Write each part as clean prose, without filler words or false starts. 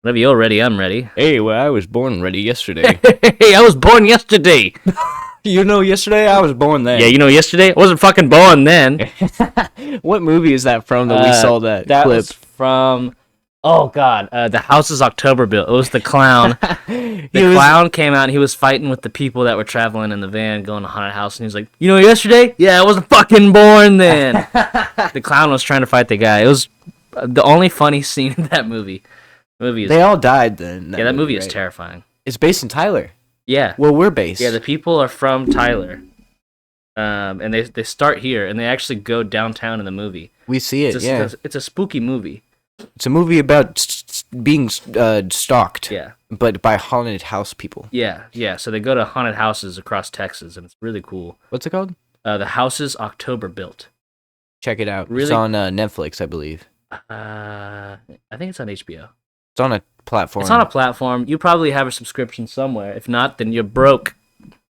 Whenever you're ready, I'm ready. Hey, well, I was born ready yesterday. Hey, I was born yesterday. Yesterday I was born then. Yeah, yesterday? I wasn't fucking born then. What movie is that from that we saw that That clip? was from, oh god, The House is October Bill. It was the clown. The clown came out and he was fighting with the people that were traveling in the van going to haunted house, and he was like, yesterday? Yeah, I wasn't fucking born then. The clown was trying to fight the guy. It was the only funny scene in that movie. They all died then. That movie is terrifying. It's based in Tyler. Yeah. Well, we're based. Yeah, the people are from Tyler. And they start here, and they actually go downtown in the movie. We see it, It's a spooky movie. It's a movie about being stalked. Yeah. But by haunted house people. Yeah. So they go to haunted houses across Texas, and it's really cool. What's it called? The Houses October Built. Check it out. Really? It's on Netflix, I believe. I think it's on HBO. It's on a platform. It's on a platform. You probably have a subscription somewhere. If not, then you're broke.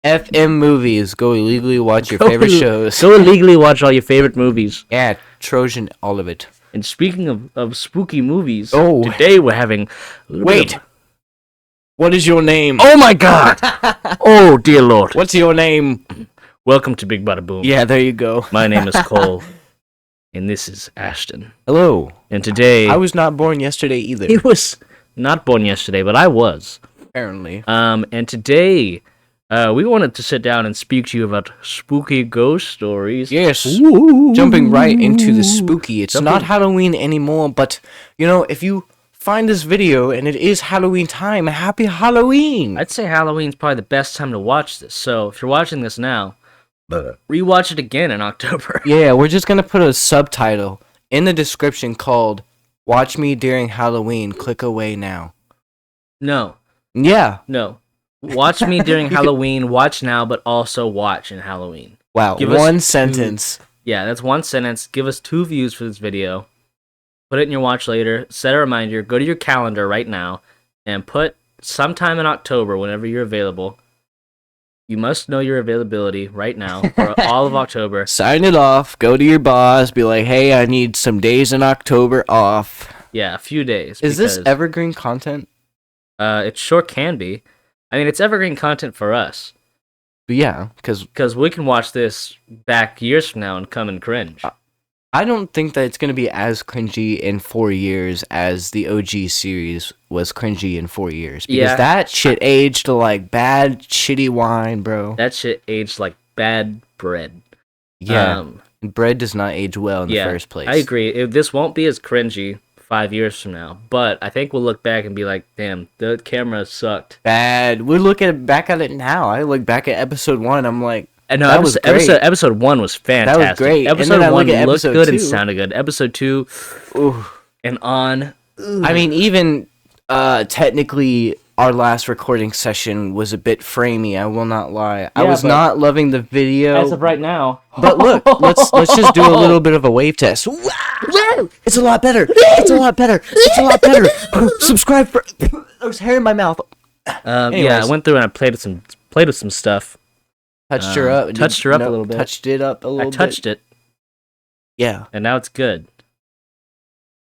FM Movies. Go illegally watch your favorite shows. Go illegally watch all your favorite movies. Yeah, Trojan, all of it. And speaking of spooky movies, Oh. today we're having... Wait. What is your name? Oh my god! Oh dear lord. What's your name? Welcome to Big Bada Boom. Yeah, there you go. My name is Cole. And this is Ashton. Hello. And today... I was not born yesterday either. He was not born yesterday, but I was. Apparently. And today... we wanted to sit down and speak to you about spooky ghost stories. Yes. Ooh. Jumping right into the spooky. It's not Halloween anymore, but, if you find this video and it is Halloween time, happy Halloween! I'd say Halloween's probably the best time to watch this. So if you're watching this now, rewatch it again in October. Yeah, we're just gonna put a subtitle in the description called Watch Me During Halloween. Click away now. No. Yeah. No. Watch me during Halloween, watch now, but also watch in Halloween. Wow, Give us one sentence. Yeah, that's one sentence. Give us 2 views for this video. Put it in your watch later. Set a reminder. Go to your calendar right now and put sometime in October, whenever you're available. You must know your availability right now for all of October. Sign it off. Go to your boss. Be like, hey, I need some days in October off. Yeah, a few days. Is this evergreen content? It sure can be. I mean, it's evergreen content for us. But yeah, because we can watch this back years from now and come and cringe. I don't think that it's going to be as cringy in 4 years as the OG series was cringy in 4 years. Because that shit aged like bad, shitty wine, bro. That shit aged like bad bread. Yeah, bread does not age well in the first place. I agree. This won't be as cringy 5 years from now, but I think we'll look back and be like, damn, the camera sucked. Bad. We're looking back at it now. I look back at episode 1, I'm like, that was great. Episode 1 was fantastic. That was great. Episode 1 looked good and sounded good. Episode 2, and on. I mean, even technically, our last recording session was a bit framey. I will not lie. I was not loving the video as of right now. But look, let's just do a little bit of a wave test. Wow, it's a lot better. It's a lot better. It's a lot better. Subscribe for. There's hair in my mouth. Yeah, I went through and I played with some stuff. Touched her up. Touched her up a little bit. Touched it up a little bit. I touched it. Yeah. And now it's good.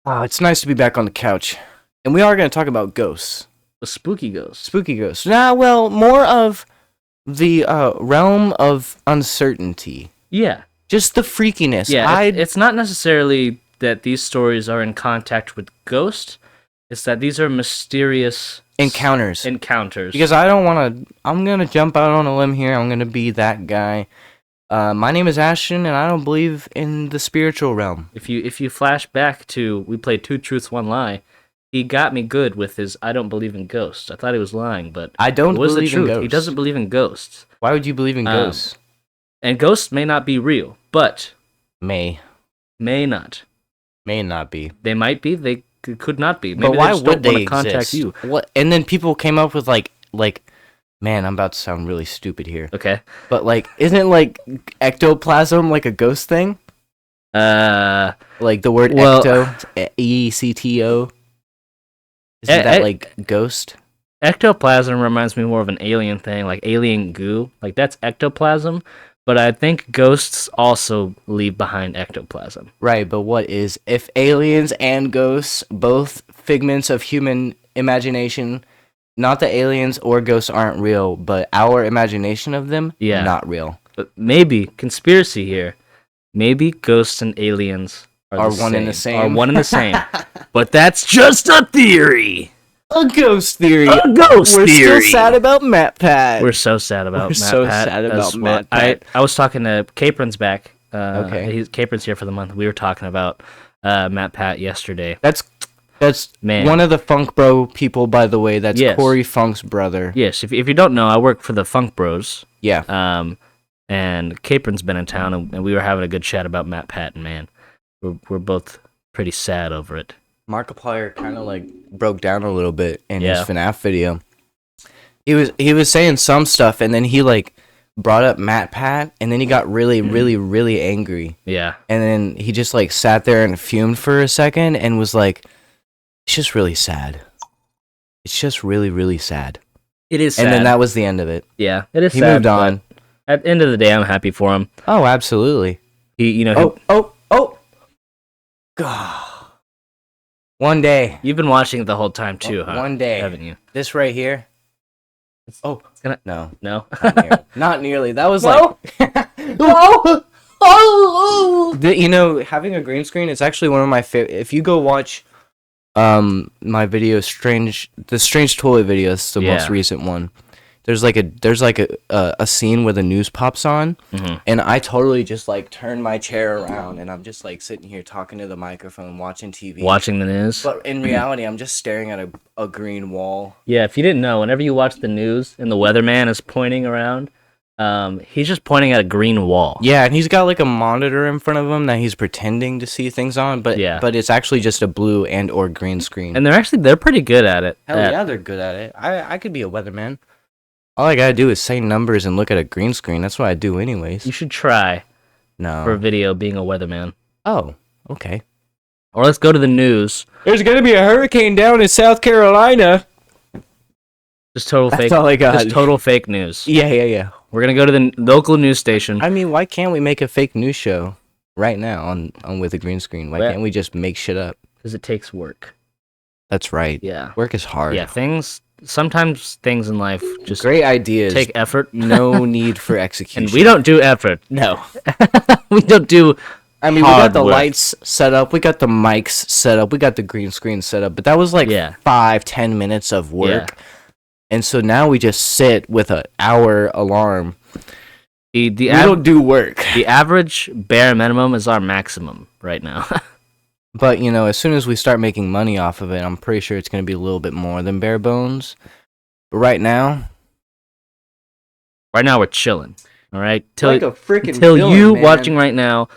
Oh, it's nice to be back on the couch. And we are going to talk about ghosts. The spooky ghosts. Spooky ghosts. Nah, well, more of the realm of uncertainty. Yeah. Just the freakiness. Yeah, it's not necessarily that these stories are in contact with ghosts. It's that these are mysterious... Encounters. Because I don't want to... I'm going to jump out on a limb here. I'm going to be that guy. My name is Ashton, and I don't believe in the spiritual realm. If you flash back to... We played 2 Truths, 1 Lie. He got me good with his I don't believe in ghosts. I thought he was lying, but... I don't believe in ghosts. He doesn't believe in ghosts. Why would you believe in ghosts? And ghosts may not be real, but... May not. May not be. They might be. They could not be. Maybe but why they just would don't they contact exist? You. What? And then people came up with like, man, I'm about to sound really stupid here. Okay. But isn't ectoplasm like a ghost thing? Like the word ecto, E-C-T-O. Isn't that ghost? Ectoplasm reminds me more of an alien thing, like alien goo. Like that's ectoplasm. But I think ghosts also leave behind ectoplasm. Right, but what is... If aliens and ghosts, both figments of human imagination, not the aliens or ghosts aren't real, but our imagination of them, not real. But maybe conspiracy here. Maybe ghosts and aliens are one and the same. Are one and the same. But that's just a theory. A ghost theory. A ghost We're theory. still sad about Matt Pat. We're so sad about Matt so Pat. sad about Matt Pat. I was talking to Capron's back. Okay. Capron's here for the month. We were talking about Matt Pat yesterday. That's Man. one of the Funk Bro people, by the way. That's Corey Funk's brother. Yes, if you don't know, I work for the Funk Bros. Yeah. And Capron's been in town, and we were having a good chat about Matt Pat, and man, we're both pretty sad over it. Markiplier kind of like broke down a little bit in his FNAF video. He was saying some stuff, and then he like brought up Matt Pat, and then he got really, really, really angry. Yeah. And then he just like sat there and fumed for a second, and was like, "It's just really sad. It's just really, really sad." It is sad. And then that was the end of it. Yeah, it is. He sad, moved on. At the end of the day, I'm happy for him. Oh, absolutely. He. God. One day. You've been watching it the whole time too, huh? One day. Haven't you? This right here. It's gonna... No. No? Not nearly. That was no? Having a green screen is actually one of my favorite. If you go watch my video, the Strange Toilet video, it's the most recent one. There's like a scene where the news pops on, and I totally just like turn my chair around, and I'm just like sitting here talking to the microphone, watching TV, watching the news. But in reality, I'm just staring at a green wall. Yeah, if you didn't know, whenever you watch the news and the weatherman is pointing around, he's just pointing at a green wall. Yeah, and he's got like a monitor in front of him that he's pretending to see things on, but it's actually just a blue and or green screen. And they're pretty good at it. Hell yeah, they're good at it. I could be a weatherman. All I gotta do is say numbers and look at a green screen. That's what I do anyways. You should try for a video being a weatherman. Oh, okay. Or let's go to the news. There's gonna be a hurricane down in South Carolina. Just total fake. That's all I got. Just total fake news. Yeah. We're gonna go to the local news station. I mean, why can't we make a fake news show right now on with a green screen? Why can't we just make shit up? Because it takes work. That's right. Yeah. Work is hard. Yeah, sometimes things in life just great ideas take effort. No need for execution. And we don't do effort. No. We don't do I mean, we got the lights set up, we got the mics set up, we got the green screen set up, but that was like 5-10 minutes of work. Yeah. And so now we just sit with an hour alarm. We don't do work. The average bare minimum is our maximum right now. But, as soon as we start making money off of it, I'm pretty sure it's going to be a little bit more than bare bones. But right now we're chilling. All right? Like a freaking Till you watching right now,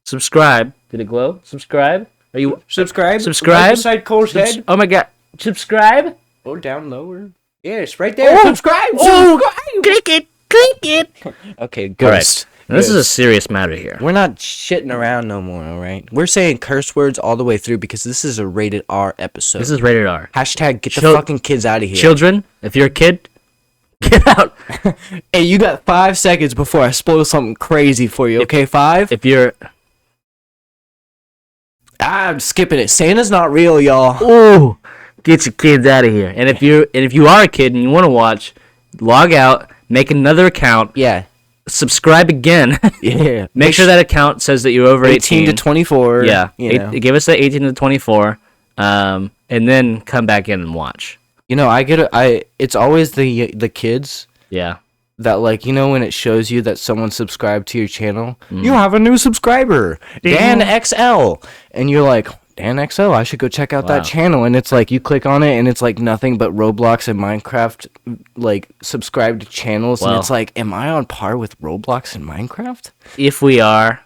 subscribe. Did it glow? Subscribe? Are you subscribe? Subscribe? Right beside Cole's head. Oh my god. Subscribe? Or down lower. Yes, right there. Subscribe. Click it. Okay, ghost. Right. This is a serious matter here. We're not shitting around no more, all right? We're saying curse words all the way through because this is a rated R episode. This is rated R. Hashtag get the fucking kids out of here. Children, if you're a kid, get out. Hey, you got 5 seconds before I spoil something crazy for you, okay? 5? If you're... I'm skipping it. Santa's not real, y'all. Ooh, get your kids out of here. And if you are a kid and you want to watch, log out, make another account. Yeah. Subscribe again. Yeah. Make sure that account says that you're over 18 to 24. Yeah. Give us that 18 to 24. And then come back in and watch. It's always the kids. Yeah. That when it shows you that someone subscribed to your channel, you have a new subscriber, Dan XL, and you're like, Dan XL, I should go check out that channel. And it's like you click on it and it's like nothing but Roblox and Minecraft subscribed channels, and it's like, am I on par with Roblox and Minecraft? If we are,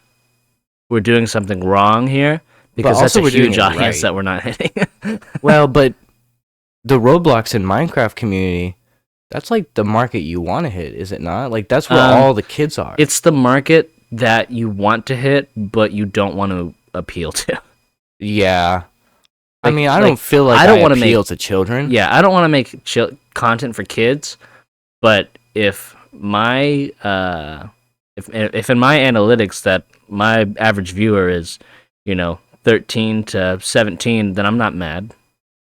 we're doing something wrong here, because that's a huge audience that we're not hitting. Well, but the Roblox and Minecraft community, that's like the market you want to hit, is it not? Like that's where all the kids are. It's the market that you want to hit, but you don't want to appeal to. Yeah. I mean, I don't feel like I don't want to appeal to children. Yeah, I don't want to make content for kids, but if my if in my analytics that my average viewer is, 13 to 17, then I'm not mad.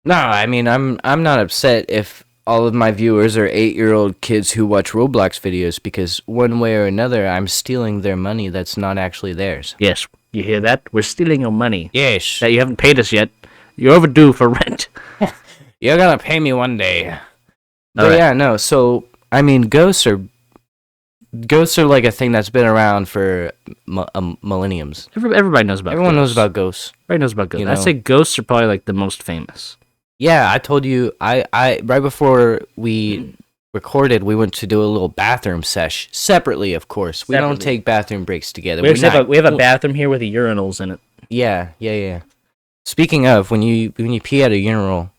No, I mean I'm not upset if all of my viewers are 8-year-old kids who watch Roblox videos because one way or another I'm stealing their money that's not actually theirs. Yes, you hear that? We're stealing your money Yes. that you haven't paid us yet. You're overdue for rent. You're gonna pay me one day. But Alright. yeah, no, so I mean ghosts are like a thing that's been around for millenniums. Everybody knows about Everyone knows ghosts. about ghosts. Everybody knows about ghosts. You know? I'd say ghosts are probably like the most famous. Yeah, I told you I right before we recorded, we went to do a little bathroom sesh separately, of course. We don't Separately. take bathroom breaks together. We have a bathroom here with the urinals in it. Yeah. Speaking of, when you pee at a urinal,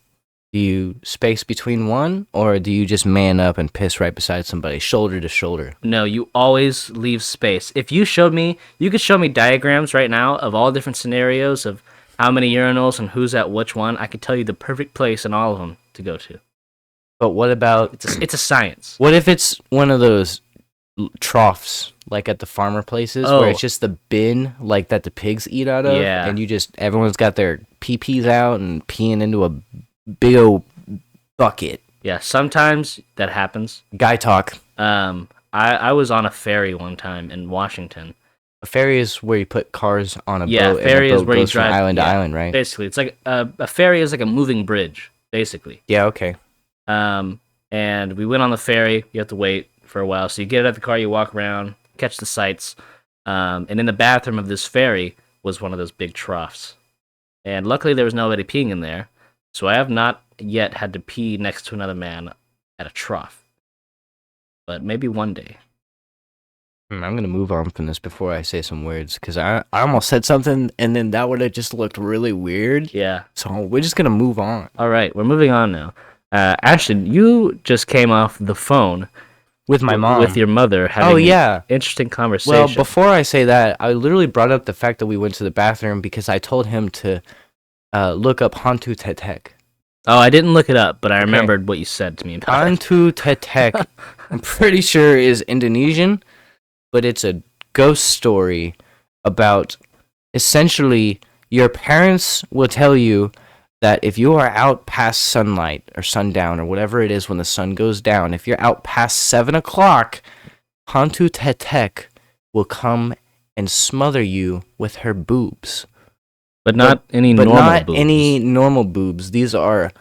do you space between one, or do you just man up and piss right beside somebody, shoulder to shoulder? No, you always leave space. If you showed me, you could show me diagrams right now of all different scenarios of how many urinals and who's at which one. I could tell you the perfect place in all of them to go to. But what about It's a science. what if it's one of those troughs like at the farmer places Oh. where it's just the bin like that the pigs eat out of, Yeah. and everyone's got their pee-pees out and peeing into a big old bucket. Yeah, sometimes that happens. Guy talk. I was on a ferry one time in Washington. A ferry is where you put cars on a Yeah, boat. ferry and is the boat where you goes from drive- island to yeah. island, right? Basically, it's like a ferry is like a moving bridge, basically. Yeah, okay. And we went on the ferry. You have to wait for a while. So you get out of the car, you walk around, catch the sights. And in the bathroom of this ferry was one of those big troughs. And luckily there was nobody peeing in there. So I have not yet had to pee next to another man at a trough. But maybe one day. I'm going to move on from this before I say some words, because I almost said something, and then that would have just looked really weird. Yeah. So we're just going to move on. All right, we're moving on now. Ashton, you just came off the phone With my mom. with your mother having Oh, yeah. an interesting conversation. Well, before I say that, I literally brought up the fact that we went to the bathroom because I told him to look up Hantu Tetek. Oh, I didn't look it up, but I remembered what you said to me about it. Hantu Tetek, I'm pretty sure is Indonesian, but it's a ghost story about essentially your parents will tell you that if you are out past sunlight or sundown or whatever it is when the sun goes down, if you're out past 7 o'clock, Hantu Tetek will come and smother you with her boobs. But not any But normal not boobs. any normal boobs. These are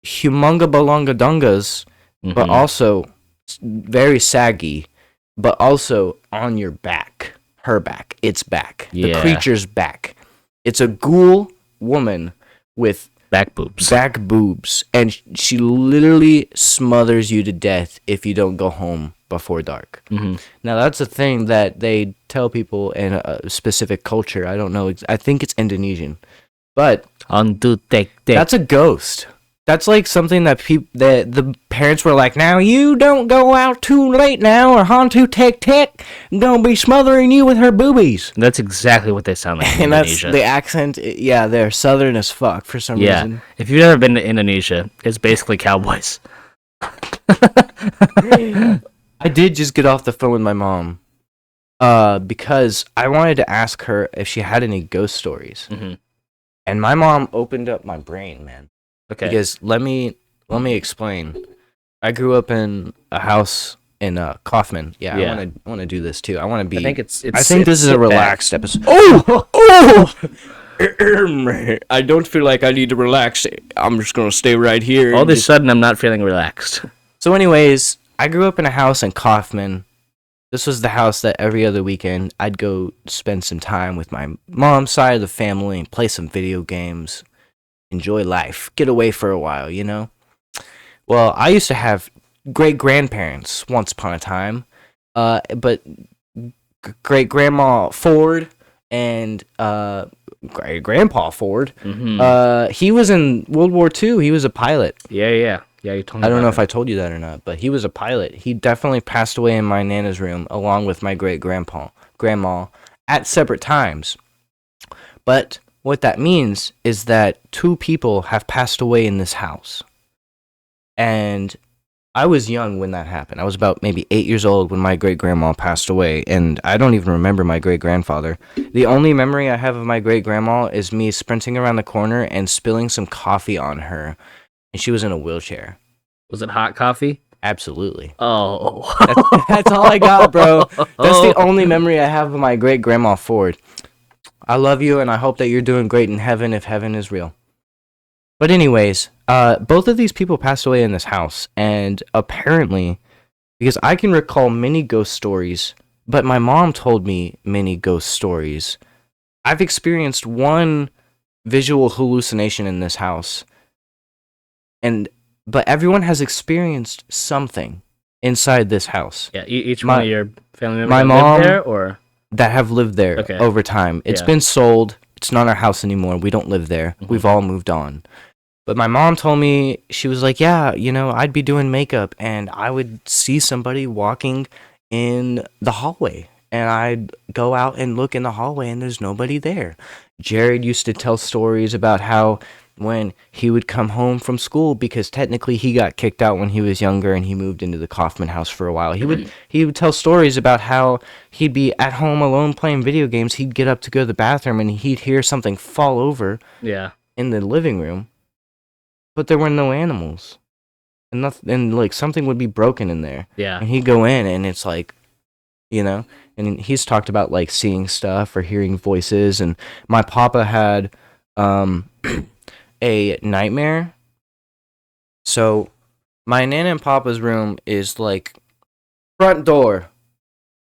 humunga balonga dongas, but Mhm. also very saggy, but also on your back. Her back. Its back. The Yeah. creature's back. It's a ghoul woman with back boobs. back boobs, and she literally smothers you to death if you don't go home before dark. Mhm. Now that's a thing that they tell people in a specific culture. I don't know. I think it's Indonesian, but Hantu tek tek. that's a ghost. That's like something that the parents were like, "Now you don't go out too late now, or Hantu Tek Tek gonna be smothering you with her boobies." That's exactly what they sound like in And that's Indonesia. the accent. Yeah, they're southern as fuck for some Yeah. reason. If you've never been to Indonesia, it's basically cowboys. I did just get off the phone with my mom, because I wanted to ask her if she had any ghost stories, Mhm. and my mom opened up my brain, man. Okay. Because let me explain. I grew up in a house in Kaufman. Yeah, Yeah. I want to do this too. I want to be. I think it's I think this is a sit back. relaxed episode. Oh. I don't feel like I need to relax. I'm just gonna stay right here. All of and a just- sudden, I'm not feeling relaxed. So, anyways, I grew up in a house in Kaufman. This was the house that every other weekend I'd go spend some time with my mom's side of the family and play some video games, enjoy life, get away for a while, you know? Well, I used to have great grandparents once upon a time, but great grandma Ford and great grandpa Ford, Mhm. he was in World War II. He was a pilot. Yeah. You told me. I don't know about if I told you that or not, but he was a pilot. He definitely passed away in my nana's room along with my great grandma at separate times. But what that means is that 2 people have passed away in this house. And I was young when that happened. I was about maybe 8 years old when my great grandma passed away, and I don't even remember my great grandfather. The only memory I have of my great grandma is me sprinting around the corner and spilling some coffee on her, and she was in a wheelchair. Was it hot coffee? Absolutely. Oh. That's all I got, bro. That's the only memory I have of my great grandma Ford. I love you, and I hope that you're doing great in heaven if heaven is real. But anyways, both of these people passed away in this house, and apparently, because I can recall many ghost stories, but my mom told me many ghost stories. I've experienced one visual hallucination in this house, but everyone has experienced something inside this house. Yeah, each one of your family members my that mom, live there, or that have lived there over time. It's been sold. It's not our house anymore. We don't live there. Mm-hmm. We've all moved on. But my mom told me, she was like, yeah, I'd be doing makeup and I would see somebody walking in the hallway. And I'd go out and look in the hallway and there's nobody there. Jared used to tell stories about how when he would come home from school, because technically he got kicked out when he was younger and he moved into the Kaufman house for a while. He would tell stories about how he'd be at home alone playing video games. He'd get up to go to the bathroom and he'd hear something fall over in the living room. But there were no animals, and like something would be broken in there. Yeah, and he'd go in, and it's like, and he's talked about like seeing stuff or hearing voices. And my papa had a nightmare. So my Nana and Papa's room is like front door.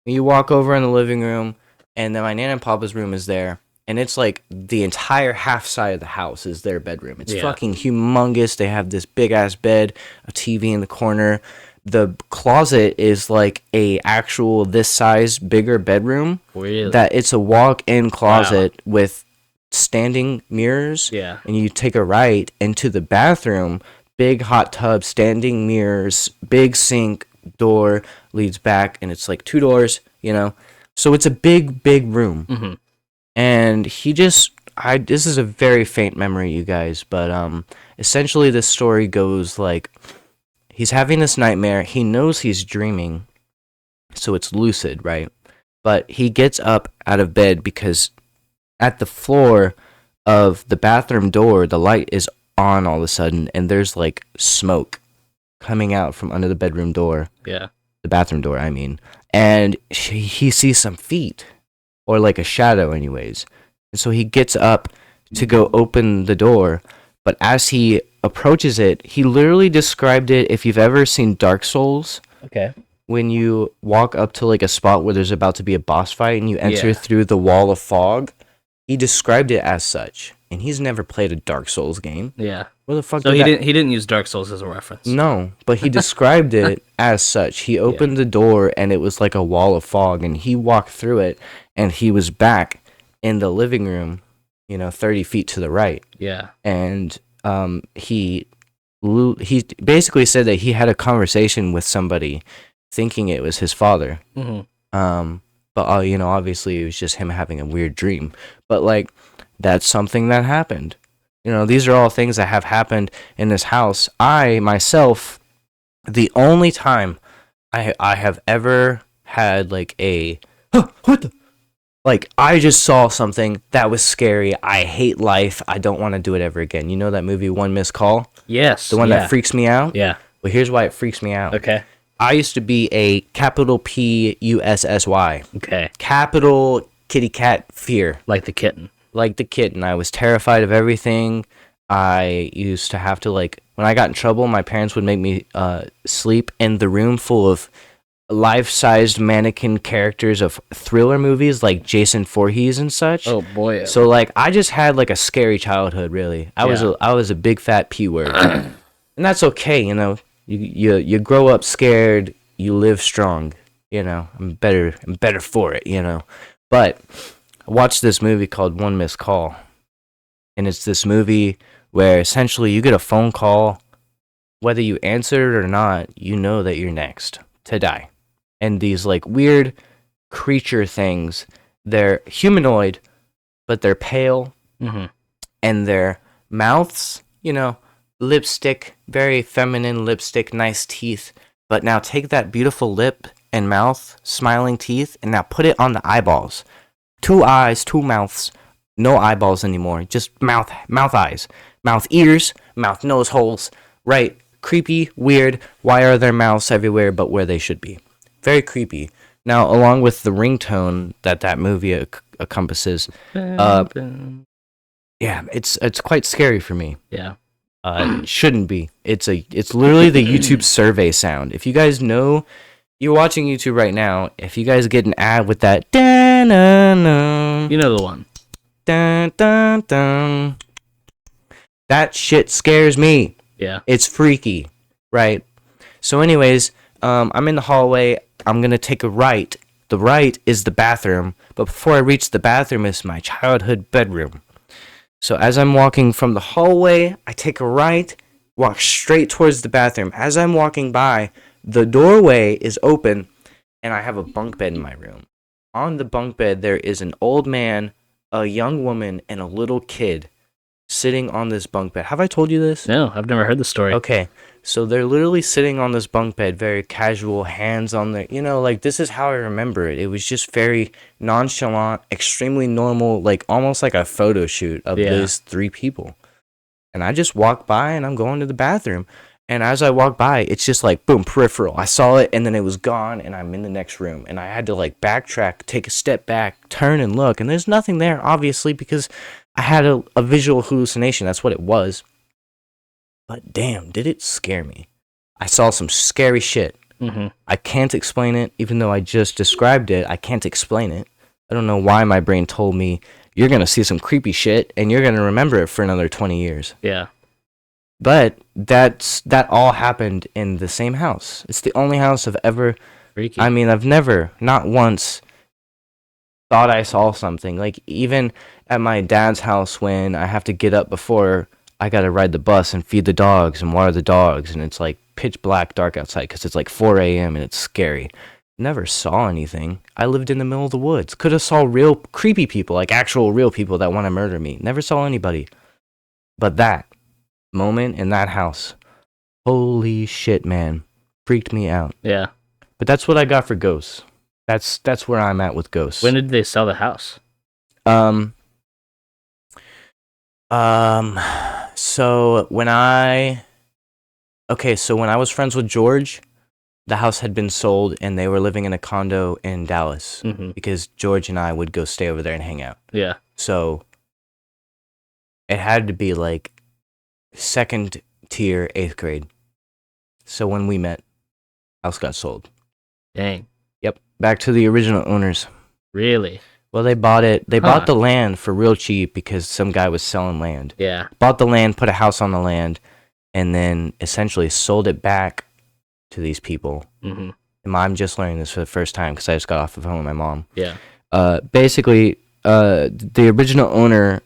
You walk over in the living room, and then my Nana and Papa's room is there. And it's like the entire half side of the house is their bedroom. It's fucking humongous. They have this big ass bed, a TV in the corner. The closet is like a actual this size bigger bedroom. Really? That it's a walk-in closet with standing mirrors. Yeah. And you take a right into the bathroom, big hot tub, standing mirrors, big sink, door leads back, and it's like 2 doors, So it's a big, big room. Mm-hmm. And this is a very faint memory, you guys, but essentially this story goes like, he's having this nightmare, he knows he's dreaming, so it's lucid, right? But he gets up out of bed because at the floor of the bathroom door, the light is on all of a sudden, and there's like smoke coming out from under the bedroom door. Yeah. The bathroom door, I mean. And he sees some feet. Or like a shadow anyways. And so he gets up to go open the door, but as he approaches it, he literally described it, if you've ever seen Dark Souls. Okay. When you walk up to like a spot where there's about to be a boss fight and you enter through the wall of fog, he described it as such. And he's never played a Dark Souls game. Yeah. Where the fuck So he didn't use Dark Souls as a reference. No, but he described it as such. He opened the door and it was like a wall of fog, and he walked through it and he was back in the living room, 30 feet to the right. Yeah. And he basically said that he had a conversation with somebody thinking it was his father. Mm-hmm. But obviously it was just him having a weird dream. But like, that's something that happened. These are all things that have happened in this house. I, myself, the only time I have ever had like what the? Like, I just saw something that was scary. I hate life. I don't want to do it ever again. You know that movie, One Missed Call? Yes. The one that freaks me out? Yeah. Well, here's why it freaks me out. Okay. I used to be a capital P-U-S-S-Y. Okay. Capital kitty cat fear. Like the kitten. Like the kitten. I was terrified of everything. I used to have to, like, when I got in trouble, my parents would make me sleep in the room full of life-sized mannequin characters of thriller movies like Jason Voorhees and such. Oh boy. So like, I just had like a scary childhood, really. I was a big fat P word. And that's okay, You grow up scared, you live strong, I'm better for it, But I watched this movie called One Missed Call. And it's this movie where essentially you get a phone call, whether you answer it or not, you know that you're next to die. And these like weird creature things, they're humanoid, but they're pale. Mm-hmm. And their mouths, lipstick, very feminine lipstick, nice teeth. But now take that beautiful lip and mouth, smiling teeth, and now put it on the eyeballs. 2 eyes, 2 mouths, no eyeballs anymore. Just mouth, eyes, mouth, ears, mouth, nose holes. Right, creepy, weird. Why are there mouths everywhere but where they should be? Very creepy. Now, along with the ringtone that movie encompasses, yeah, it's quite scary for me. Yeah. It shouldn't be. It's literally the YouTube survey sound. If you guys know, you're watching YouTube right now. If you guys get an ad with that, you know the one. Dun, dun, dun, that shit scares me. Yeah. It's freaky, right? So, anyways, I'm in the hallway. I'm gonna take a right. The right is the bathroom, but before I reach the bathroom is my childhood bedroom. So as I'm walking from the hallway, I take a right, walk straight towards the bathroom. As I'm walking by, the doorway is open, and I have a bunk bed in my room. On the bunk bed, there is an old man, a young woman, and a little kid sitting on this bunk bed. Have I told you this? No, I've never heard the story. Okay, so they're literally sitting on this bunk bed, very casual, hands on the, like, this is how I remember it. It was just very nonchalant, extremely normal, like almost like a photo shoot of those 3 people. And I just walk by and I'm going to the bathroom. And as I walk by, it's just like, boom, peripheral. I saw it and then it was gone and I'm in the next room. And I had to like backtrack, take a step back, turn and look. And there's nothing there, obviously, because I had a visual hallucination. That's what it was. But damn, did it scare me. I saw some scary shit. Mm-hmm. I can't explain it, even though I just described it. I can't explain it. I don't know why my brain told me, you're going to see some creepy shit, and you're going to remember it for another 20 years. Yeah. But that all happened in the same house. It's the only house I've ever... Freaky. I mean, I've never, not once, thought I saw something. Like, even at my dad's house when I have to get up before... I gotta ride the bus and feed the dogs and water the dogs, and it's like pitch black dark outside because it's like 4 a.m. and it's scary. Never saw anything. I lived in the middle of the woods. Could have saw real creepy people, like actual real people that want to murder me. Never saw anybody. But that moment in that house, holy shit, man, freaked me out. Yeah. But that's what I got for ghosts. That's where I'm at with ghosts. When did they sell the house? So when I was friends with George, the house had been sold and they were living in a condo in Dallas because George and I would go stay over there and hang out. Yeah. So it had to be like 2nd tier, 8th grade. So when we met, house got sold. Dang. Yep. Back to the original owners. Really? Well, they bought it. They bought the land for real cheap because some guy was selling land. Yeah. Bought the land, put a house on the land, and then essentially sold it back to these people. Mm-hmm. And I'm just learning this for the first time because I just got off the phone with my mom. Yeah. Basically, the original owner,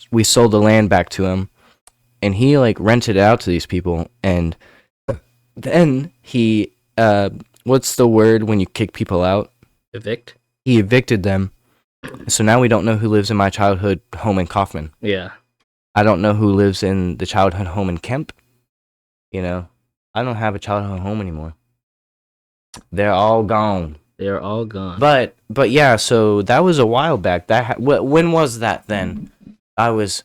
we sold the land back to him, and he like rented it out to these people, and then he, what's the word when you kick people out? Evict? He evicted them. So now we don't know who lives in my childhood home in Kaufman. Yeah. I don't know who lives in the childhood home in Kemp. I don't have a childhood home anymore. They're all gone. They're all gone. But yeah, so that was a while back. When was that then? I was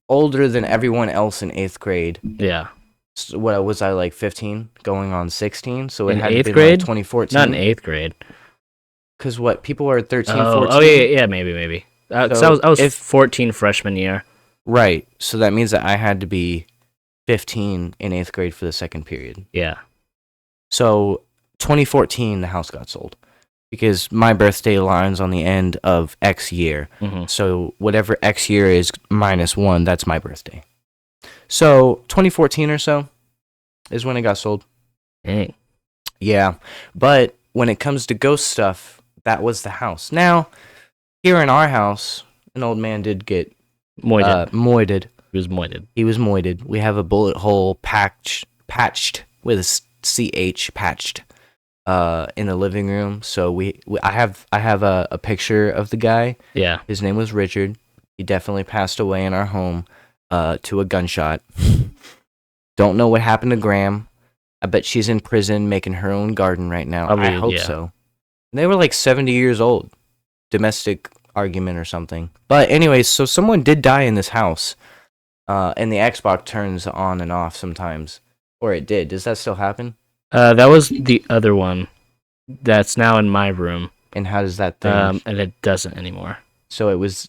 older than everyone else in 8th grade. Yeah. So what was I, like 15 going on 16? So it in had 8th been grade? like 2014. Not in 8th grade. Because what, people are 13, 14? Oh yeah, maybe. So I was 14 freshman year. Right. So that means that I had to be 15 in 8th grade for the 2nd period. Yeah. So 2014, the house got sold because my birthday line's on the end of X year. Mm-hmm. So whatever X year is -1, that's my birthday. So 2014 or so is when it got sold. Dang. Yeah. But when it comes to ghost stuff, that was the house. Now, here in our house, an old man did get moited. He was moited. He was moited. We have a bullet hole patched with a CH patched in the living room. So I have a picture of the guy. Yeah. His name was Richard. He definitely passed away in our home to a gunshot. Don't know what happened to Graham. I bet she's in prison making her own garden right now. Probably, I hope yeah. so. They were like 70 years old. Domestic argument or something. But anyways, so someone did die in this house. And the Xbox turns on and off sometimes. Or it did. Does that still happen? That was the other one. That's now in my room. And how does that thing? And it doesn't anymore. So it was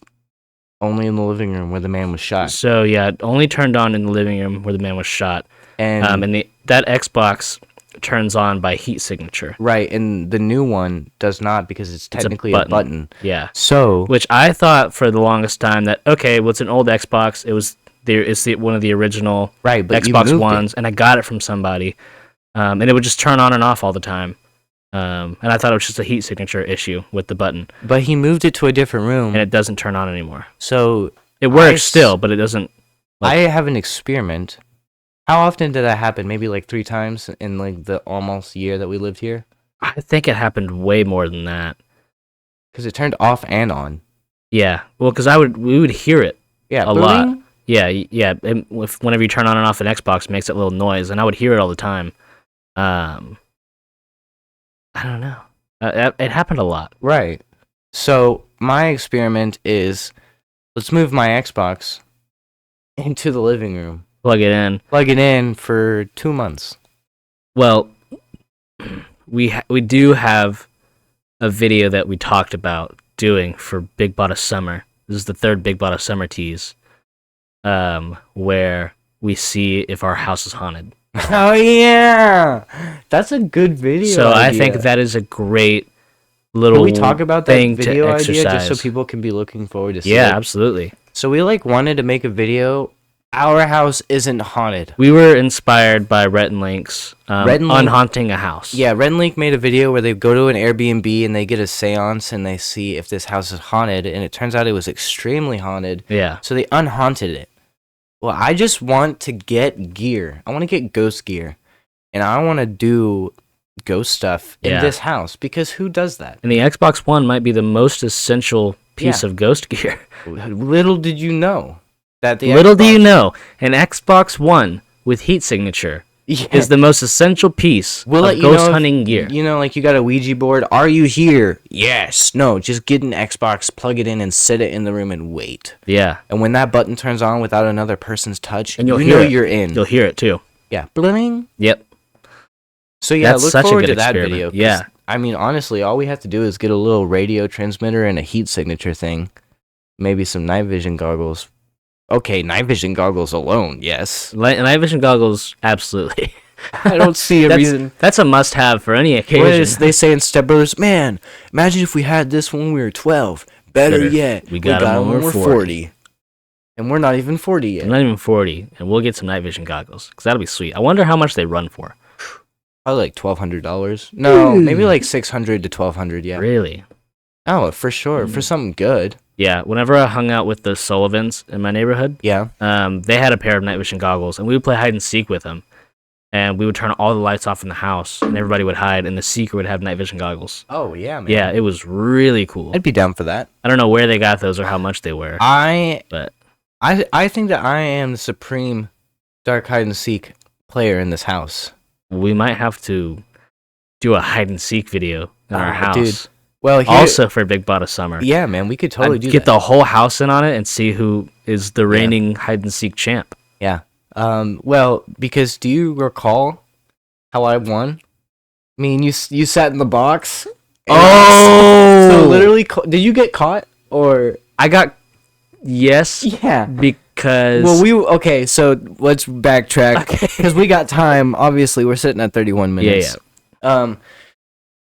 only in the living room where the man was shot. So yeah, it only turned on in the living room where the man was shot. And that Xbox turns on by heat signature. Right, and the new one does not because it's technically a button. Yeah. So, which I thought for the longest time that okay, well, it's an old Xbox. It's one of the original Xbox Ones, and I got it from somebody, and it would just turn on and off all the time. And I thought it was just a heat signature issue with the button. But he moved it to a different room, and it doesn't turn on anymore. So it works still, but it doesn't. I have an experiment. How often did that happen? Maybe like 3 times in like the almost year that we lived here? I think it happened way more than that. Because it turned off and on. Yeah. Well, because we would hear it a lot. Yeah. Whenever you turn on and off an Xbox, it makes that little noise, and I would hear it all the time. I don't know. It happened a lot. Right. So my experiment is, let's move my Xbox into the living room. Plug it in for 2 months. Well, we do have a video that we talked about doing for Big Botta Summer. This is the 3rd Big Botta Summer tease, where we see if our house is haunted. Oh yeah, that's a good video. So idea. I think that is a great little. Can we talk about that video idea exercise. just so people can be looking forward to see? Yeah, absolutely. So we wanted to make a video. Our house isn't haunted. We were inspired by Rhett and Link's Unhaunting a House. Yeah, Rhett and Link made a video where they go to an Airbnb and they get a seance and they see if this house is haunted, and it turns out it was extremely haunted. Yeah. So they unhaunted it. Well, I just want to get gear. I want to get ghost gear. And I want to do ghost stuff in this house, because who does that? And the Xbox One might be the most essential piece of ghost gear. Little did you know. Little do you know, an Xbox One with heat signature is the most essential piece of ghost hunting gear. You know, like you got a Ouija board. Are you here? Yes. No, just get an Xbox, plug it in, and sit it in the room and wait. Yeah. And when that button turns on without another person's touch, and you're in. You'll hear it too. Yeah. Bling. Yep. So yeah, look forward to that video. Yeah. I mean, honestly, all we have to do is get a little radio transmitter and a heat signature thing. Maybe some night vision goggles. Okay, night vision goggles alone, yes. Night vision goggles, absolutely. I don't see a reason. That's a must-have for any occasion. They say in Step Brothers, man, imagine if we had this when we were 12. Better yet, we got them when we're 40. And we're not even 40 yet. We're not even 40, and we'll get some night vision goggles, because that'll be sweet. I wonder how much they run for. Probably like $1,200. No, maybe like $600 to $1,200, yeah. Really? Oh, for sure, for something good. Yeah, whenever I hung out with the Sullivans in my neighborhood, they had a pair of night vision goggles, and we would play hide and seek with them. And we would turn all the lights off in the house, and everybody would hide, and the seeker would have night vision goggles. Oh, yeah, man. Yeah, it was really cool. I'd be down for that. I don't know where they got those or how much they were. I think that I am the supreme dark hide and seek player in this house. We might have to do a hide and seek video in our house. Dude. Well, also for Big Botta Summer. Yeah, man, we could totally do that. Get the whole house in on it and see who is the reigning hide and seek champ. Yeah. Well, because do you recall how I won? I mean, you sat in the box. Oh! So literally, did you get caught or I got? Yes. Yeah. Because okay. So let's backtrack because we got time. Obviously, we're sitting at 31 minutes. Yeah.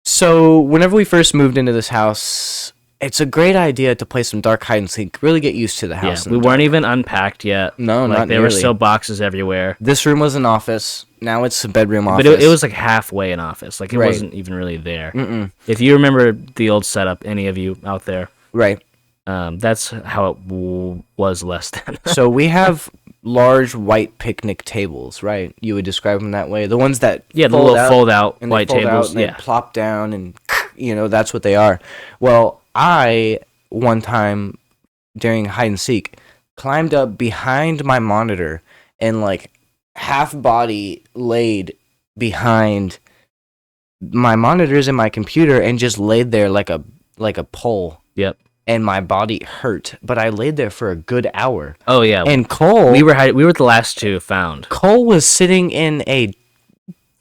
So whenever we first moved into this house, it's a great idea to play some dark hide and seek. Really get used to the house. Yeah, we weren't even unpacked yet. No, not there were still boxes everywhere. This room was an office. Now it's a bedroom office. But it was like halfway an office. Like it wasn't even really there. Mm-mm. If you remember the old setup, any of you out there, right? That's how it was less than. So we have large white picnic tables, right? You would describe them that way. The ones that the little fold out white tables, and they plop down, and that's what they are. Well, I one time during hide and seek, climbed up behind my monitor and like half body laid behind my monitors and my computer and just laid there like a pole. Yep. And my body hurt, but I laid there for a good hour. Oh yeah. And Cole, we were the last two found. Cole was sitting in a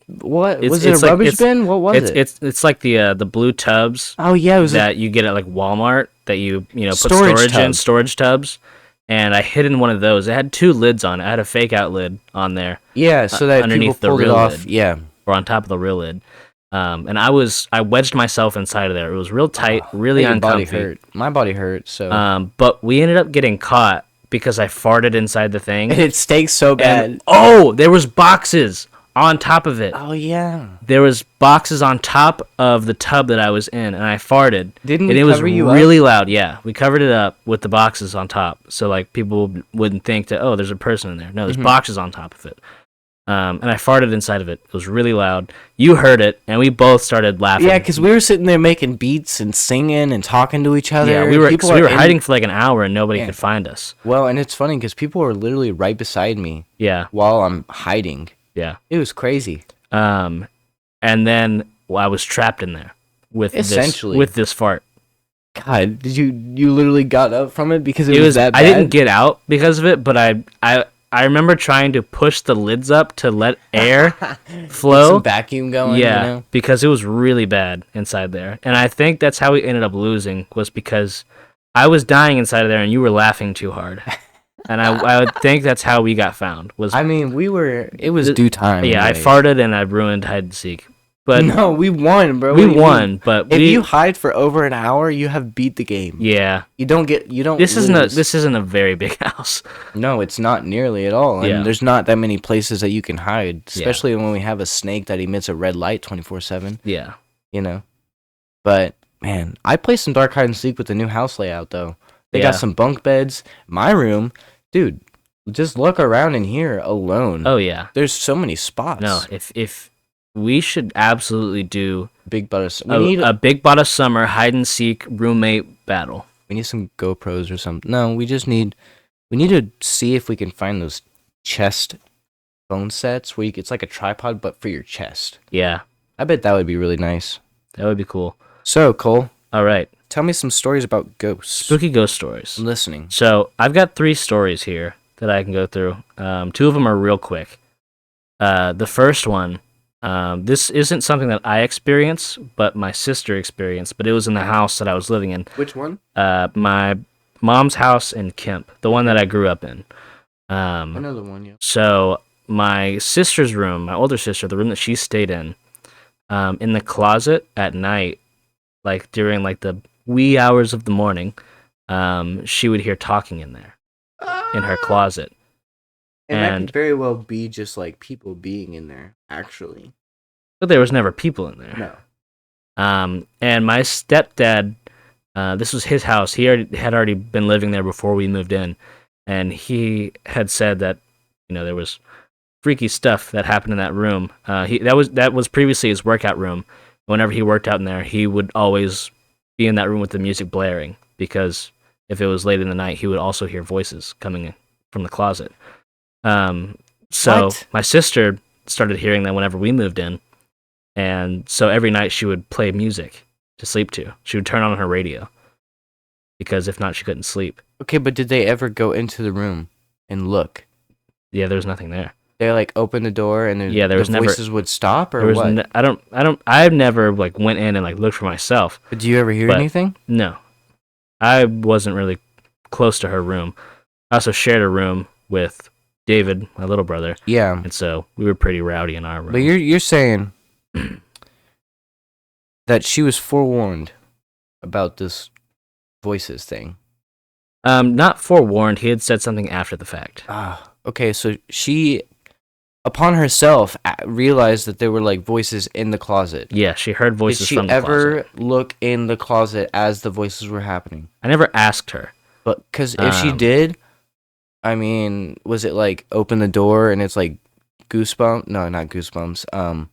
was it a rubbish bin? What was it? It's like the blue tubs. Oh yeah, it was that you get at like Walmart that you put storage in storage tubs. And I hid in one of those. It had two lids on it. I had a fake out lid on there. Yeah, so that underneath the real lid. Yeah, or on top of the real lid. And I wedged myself inside of there. It was real tight, really uncomfy. Body hurt. My body hurt. So. But we ended up getting caught because I farted inside the thing. And it stinks so bad. And, there was boxes on top of it. Oh yeah. There was boxes on top of the tub that I was in, and I farted. Didn't and we it was cover you really up? Loud. Yeah, we covered it up with the boxes on top, so like people wouldn't think that there's a person in there. No, there's boxes on top of it. And I farted inside of it. It was really loud. You heard it, and we both started laughing. Yeah, because we were sitting there making beats and singing and talking to each other. Yeah, we were hiding for like an hour, and nobody could find us. Well, and it's funny because people were literally right beside me. Yeah. While I'm hiding. Yeah. It was crazy. And then I was trapped in there with this fart. God, did you literally got up from it because it was that bad? I didn't get out because of it, but I remember trying to push the lids up to let air flow. Get some vacuum going. Yeah, because it was really bad inside there. And I think that's how we ended up losing, was because I was dying inside of there and you were laughing too hard. And I would think that's how we got found. It was due time. Yeah, anyway. I farted and I ruined hide and seek. But no, we won, bro. We won, but if you hide for over an hour, you have beat the game. Yeah. You don't. This isn't a very big house. No, it's not nearly at all. And there's not that many places that you can hide, especially when we have a snake that emits a red light 24/7. Yeah. But man, I played some dark hide and seek with the new house layout though. They got some bunk beds. My room, dude, just look around in here alone. Oh yeah. There's so many spots. No, if we should absolutely do Big Botta. A Big Botta summer hide and seek roommate battle. We need some GoPros or something. No, we need to see if we can find those chest phone sets where it's like a tripod but for your chest. Yeah. I bet that would be really nice. That would be cool. So, Cole. All right. Tell me some stories about ghosts. Spooky ghost stories. I'm listening. So, I've got 3 stories here that I can go through. 2 of them are real quick. The first one, this isn't something that I experienced, but my sister experienced, but it was in the house that I was living in. Which one? My mom's house in Kemp, the one that I grew up in. Another one, yeah. So my sister's room, my older sister, the room that she stayed in the closet at night, like during like the wee hours of the morning, she would hear talking in there, in her closet. And that could very well be just like people being in there, actually. But there was never people in there. No. And my stepdad, this was his house. He had already been living there before we moved in. And he had said that, there was freaky stuff that happened in that room. That was previously his workout room. Whenever he worked out in there, he would always be in that room with the music blaring, because if it was late in the night, he would also hear voices coming from the closet. So my sister started hearing that whenever we moved in, and so every night she would play music to sleep to. She would turn on her radio, because if not, she couldn't sleep. Okay, but did they ever go into the room and look? Yeah, there was nothing there. They like opened the door and the voices would stop, or what? I've never like went in and like looked for myself. But do you ever hear anything? No, I wasn't really close to her room. I also shared a room with David, my little brother. Yeah. And so we were pretty rowdy in our room. But you're saying that she was forewarned about this voices thing. Not forewarned. He had said something after the fact. Okay, so she, upon herself, realized that there were like voices in the closet. Yeah, she heard voices from the closet. Did she ever look in the closet as the voices were happening? I never asked her. But because if she did, I mean, was it like open the door and it's like Goosebumps? No, not Goosebumps.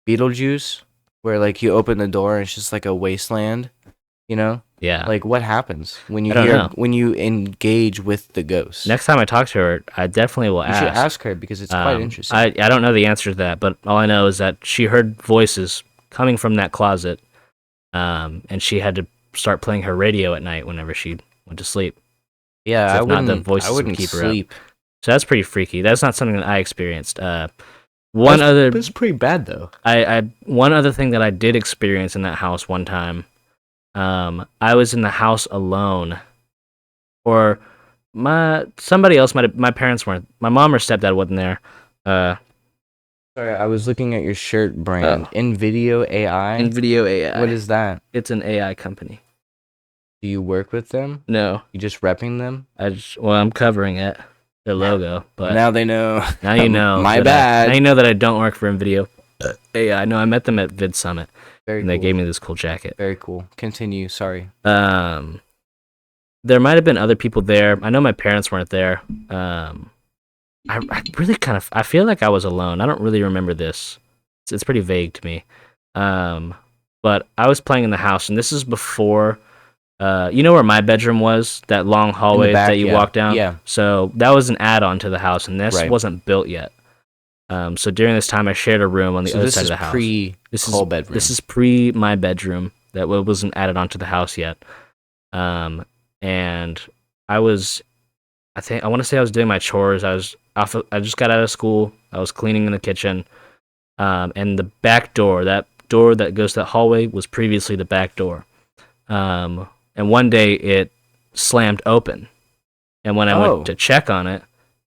Beetlejuice, where like you open the door and it's just like a wasteland. You know? Yeah. Like, what happens when you I don't know. when you engage with the ghost? Next time I talk to her, I definitely will You ask. should ask her because it's quite interesting. I don't know the answer to that, but all I know is that she heard voices coming from that closet, and she had to start playing her radio at night whenever she went to sleep. Yeah, If not, the voices would keep her up. So that's pretty freaky. That's not something that I experienced. That's pretty bad though. One other thing that I did experience in that house one time. I was in the house alone, or somebody else might have. My parents weren't. My mom or stepdad wasn't there. Sorry, I was looking at your shirt brand. InVideo AI. InVideo AI. What is that? It's an AI company. Do you work with them? No. You just repping them? I'm covering it, their logo, but now they know. Now you know. My bad. Now you know that I don't work for InVideo AI. No, I met them at Vid Summit. Very and cool. They gave me this cool jacket. Very cool. Continue. Sorry. There might have been other people there. I know my parents weren't there. I really I feel like I was alone. I don't really remember this. It's pretty vague to me. But I was playing in the house, and this is before. You know where my bedroom was? That long hallway that you walk down? Yeah. So that was an add-on to the house, and this wasn't built yet. So during this time, I shared a room on the other side of the house. Bedroom. This is pre my bedroom. That wasn't added onto the house yet. And I want to say I was doing my chores. I just got out of school. I was cleaning in the kitchen. And the back door, that door that goes to that hallway, was previously the back door. And one day it slammed open. And when I went to check on it,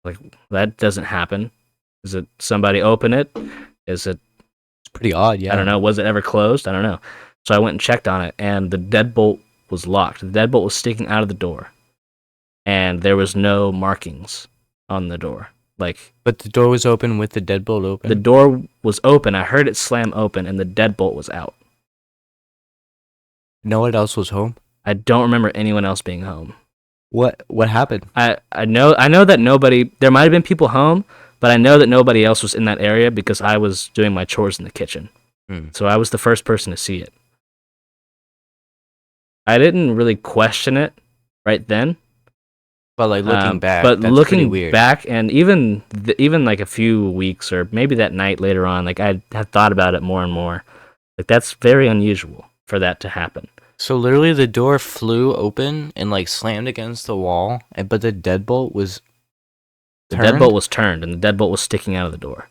like, that doesn't happen. Is it somebody open it? Is it? It's pretty odd, yeah. I don't know. Was it ever closed? I don't know. So I went and checked on it, and the deadbolt was locked. The deadbolt was sticking out of the door, and there was no markings on the door. But the door was open with the deadbolt open? The door was open. I heard it slam open, and the deadbolt was out. No one else was home? I don't remember anyone else being home. What happened? I know that nobody. There might have been people home, but I know that nobody else was in that area because I was doing my chores in the kitchen. So I was the first person to see it. I didn't really question it right then. But looking back, but that's looking weird. back, and even like a few weeks or maybe that night later on, like, I had thought about it more and more. Like, that's very unusual for that to happen. So literally, the door flew open and slammed against the wall, but the deadbolt was turned? The deadbolt was turned, and the deadbolt was sticking out of the door.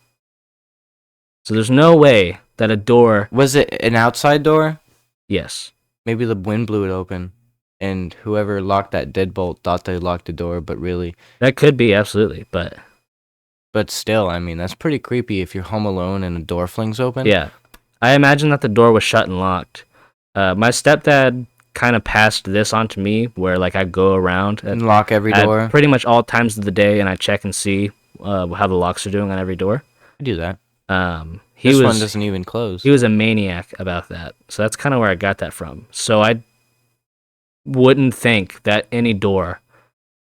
So there's no way that a door. Was it an outside door? Yes. Maybe the wind blew it open, and whoever locked that deadbolt thought they locked the door, but really. That could be, absolutely, but. But still, I mean, that's pretty creepy if you're home alone and a door flings open. Yeah. I imagine that the door was shut and locked. My stepdad kind of passed this on to me, where I go around and lock every door pretty much all times of the day, and I check and see how the locks are doing on every door. I do that. This one doesn't even close. He was a maniac about that, so that's kind of where I got that from. So I wouldn't think that any door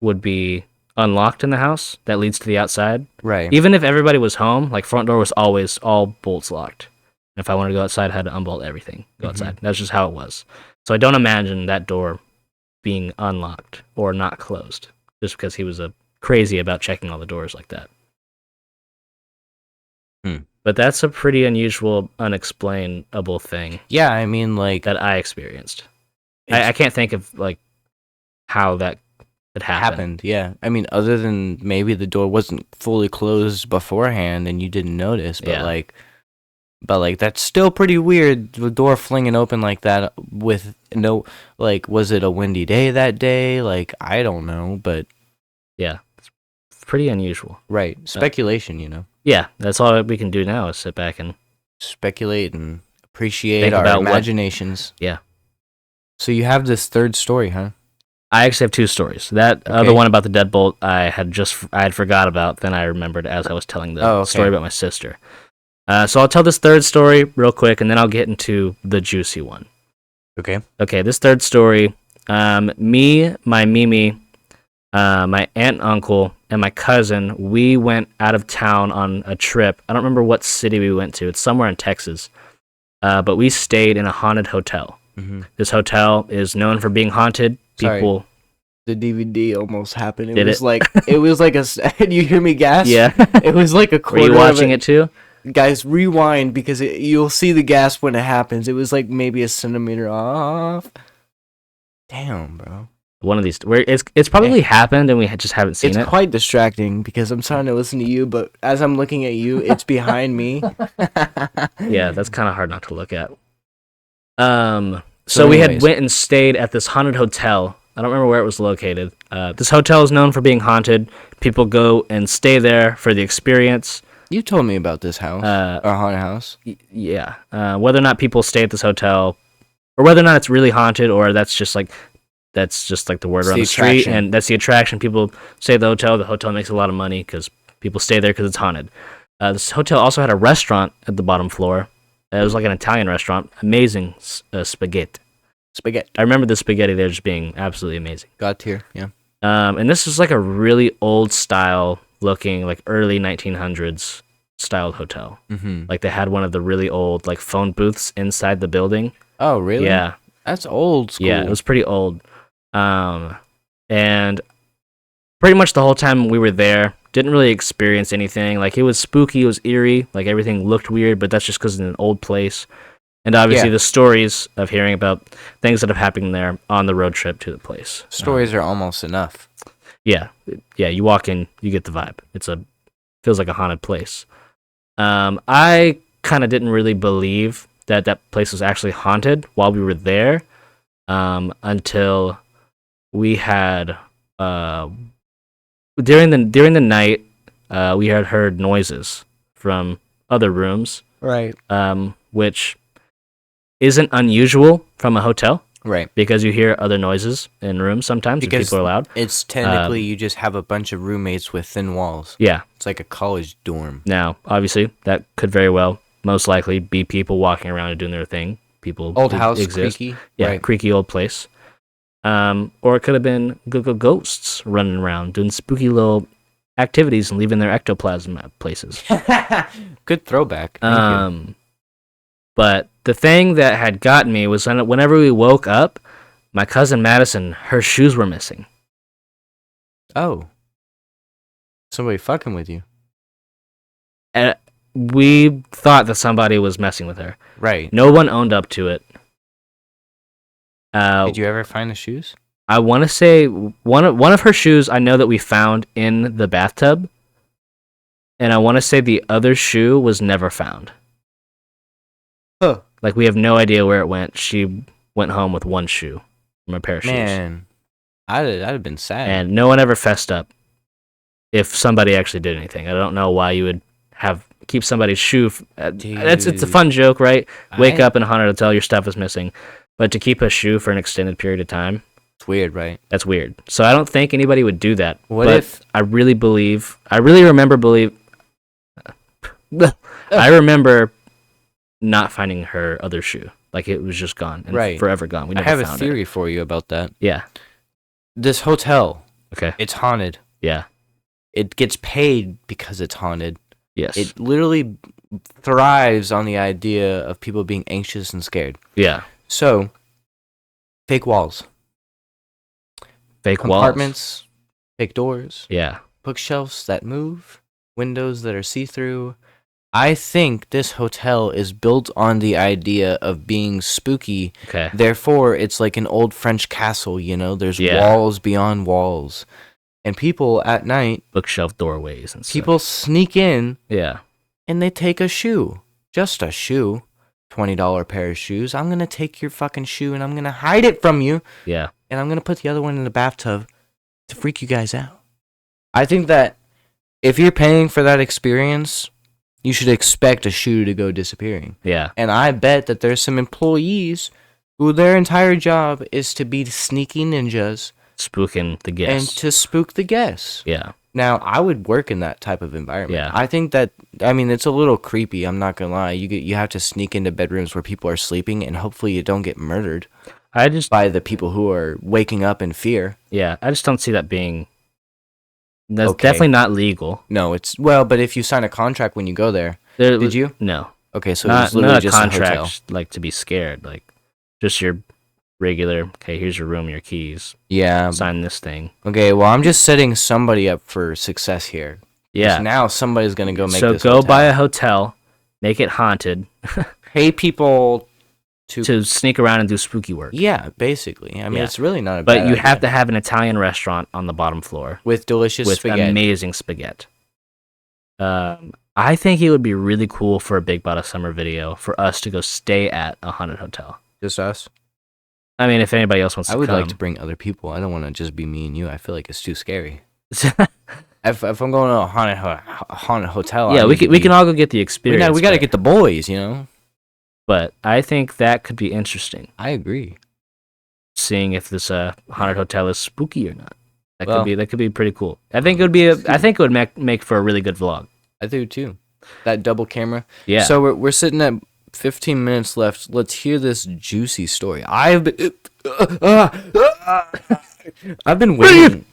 would be unlocked in the house that leads to the outside. Right. Even if everybody was home, front door was always all bolts locked. If I wanted to go outside, I had to unbolt everything, go outside. That's just how it was. So I don't imagine that door being unlocked or not closed, just because he was crazy about checking all the doors like that. But that's a pretty unusual, unexplainable thing. Yeah, I mean, that I experienced. I can't think of how that could happen. Happened, yeah. I mean, other than maybe the door wasn't fully closed beforehand and you didn't notice, but But that's still pretty weird. The door flinging open like that with no, was it a windy day that day? I don't know, but yeah, it's pretty unusual. Right, speculation, Yeah, that's all we can do now is sit back and speculate and appreciate our imaginations. Yeah. So you have this third story, huh? I actually have two stories. That other one about the deadbolt I had forgot about. Then I remembered as I was telling the story about my sister. So I'll tell this third story real quick, and then I'll get into the juicy one. Okay. Okay, this third story, me, my Mimi, my aunt and uncle, and my cousin, we went out of town on a trip. I don't remember what city we went to. It's somewhere in Texas. But we stayed in a haunted hotel. This hotel is known for being haunted. People. Sorry. The DVD almost happened. Did it? It was like a. You hear me gasp? Yeah. It was like a Were quarter. you watching it too? Guys, rewind because you'll see the gasp when it happens. It was like maybe a centimeter off. Damn, bro. One of these, where it's probably happened and we just haven't seen it. It's quite distracting because I'm trying to listen to you, but as I'm looking at you, it's behind me. Yeah, that's kind of hard not to look at. So we had went and stayed at this haunted hotel. I don't remember where it was located. This hotel is known for being haunted. People go and stay there for the experience. You told me about this house, or haunted house. Yeah. Whether or not people stay at this hotel, or whether or not it's really haunted, or that's just like the word around the street, and that's the attraction. People stay at the hotel. The hotel makes a lot of money because people stay there because it's haunted. This hotel also had a restaurant at the bottom floor. It was like an Italian restaurant. Amazing spaghetti. I remember the spaghetti there just being absolutely amazing. God tier, yeah. And this is like a really old style looking, like early 1900s styled hotel. Mm-hmm. Like they had one of the really old like phone booths inside the building. Oh, really? Yeah. That's old school. Yeah, it was pretty old. And pretty much the whole time we were there, didn't really experience anything. Like it was spooky, it was eerie, like everything looked weird, but that's just because it's an old place. And obviously the stories of hearing about things that have happened there on the road trip to the place. Stories are almost enough. Yeah. Yeah, you walk in, you get the vibe. Feels like a haunted place. I kind of didn't really believe that place was actually haunted while we were there, until we had during the night we had heard noises from other rooms, right? Which isn't unusual from a hotel, right? Because you hear other noises in rooms sometimes because people are loud. It's technically you just have a bunch of roommates with thin walls. Yeah, it's like a college dorm. Now, obviously, that could very well, most likely, be people walking around and doing their thing. People old house, exist. Creaky, yeah, right. Creaky old place. Or it could have been ghosts running around doing spooky little activities and leaving their ectoplasm at places. Good throwback. Thank you. But the thing that had gotten me was whenever we woke up, my cousin Madison, her shoes were missing. Oh. Somebody fucking with you. And we thought that somebody was messing with her. Right. No one owned up to it. Did you ever find the shoes? I want to say one of her shoes I know that we found in the bathtub. And I want to say the other shoe was never found. Huh. Like, we have no idea where it went. She went home with one shoe from a pair of shoes. Man, I'd have been sad. And no one ever fessed up if somebody actually did anything. I don't know why you would keep somebody's shoe. It's a fun joke, right? Wake up in a haunted hotel, your stuff is missing. But to keep a shoe for an extended period of time, it's weird, right? That's weird. So I don't think anybody would do that. I remember not finding her other shoe. Like, it was just gone and forever gone. We never found it. I have a theory for you about that. Yeah. This hotel. Okay. It's haunted. Yeah. It gets paid because it's haunted. Yes. It literally thrives on the idea of people being anxious and scared. Yeah. So, fake walls. Fake compartments, walls. Fake doors. Yeah. Bookshelves that move. Windows that are see-through. I think this hotel is built on the idea of being spooky. Okay. Therefore, it's like an old French castle, you know? There's walls beyond walls. And people at night... Bookshelf doorways and stuff. People sneak in. Yeah. And they take a shoe. Just a shoe. $20 pair of shoes. I'm going to take your fucking shoe and I'm going to hide it from you. Yeah. And I'm going to put the other one in the bathtub to freak you guys out. I think that if you're paying for that experience... You should expect a shoe to go disappearing. Yeah. And I bet that there's some employees who their entire job is to be sneaky ninjas. Spooking the guests. And to spook the guests. Yeah. Now, I would work in that type of environment. Yeah. I think that, it's a little creepy. I'm not going to lie. You have to sneak into bedrooms where people are sleeping and hopefully you don't get murdered by the people who are waking up in fear. Yeah. I just don't see that being... That's definitely not legal. No, but if you sign a contract when you go there, did you? No. Okay, so it's literally just a hotel. Like, to be scared. Like, Just your regular. Okay, here's your room, your keys. Yeah. Sign this thing. Okay, well, I'm just setting somebody up for success here. Yeah. Now somebody's gonna go make so this. So go hotel. buy a hotel, make it haunted. Pay people to sneak around and do spooky work. Yeah, basically. I mean, it's really not a bad bad you idea. have to have an Italian restaurant on the bottom floor with delicious spaghetti. Amazing spaghetti. I think it would be really cool for a Big Botta summer video for us to go stay at a haunted hotel. Just us? I mean, if anybody else wants to come. I would like to bring other people. I don't want to just be me and you. I feel like it's too scary. If I'm going to a haunted hotel, yeah, we can all go get the experience. We got to get the boys, you know. But I think that could be interesting. I agree. Seeing if this haunted hotel is spooky or not. That could be pretty cool. I think it would make for a really good vlog. I do too. That double camera. Yeah. So we're sitting at 15 minutes left. Let's hear this juicy story. I've been waiting.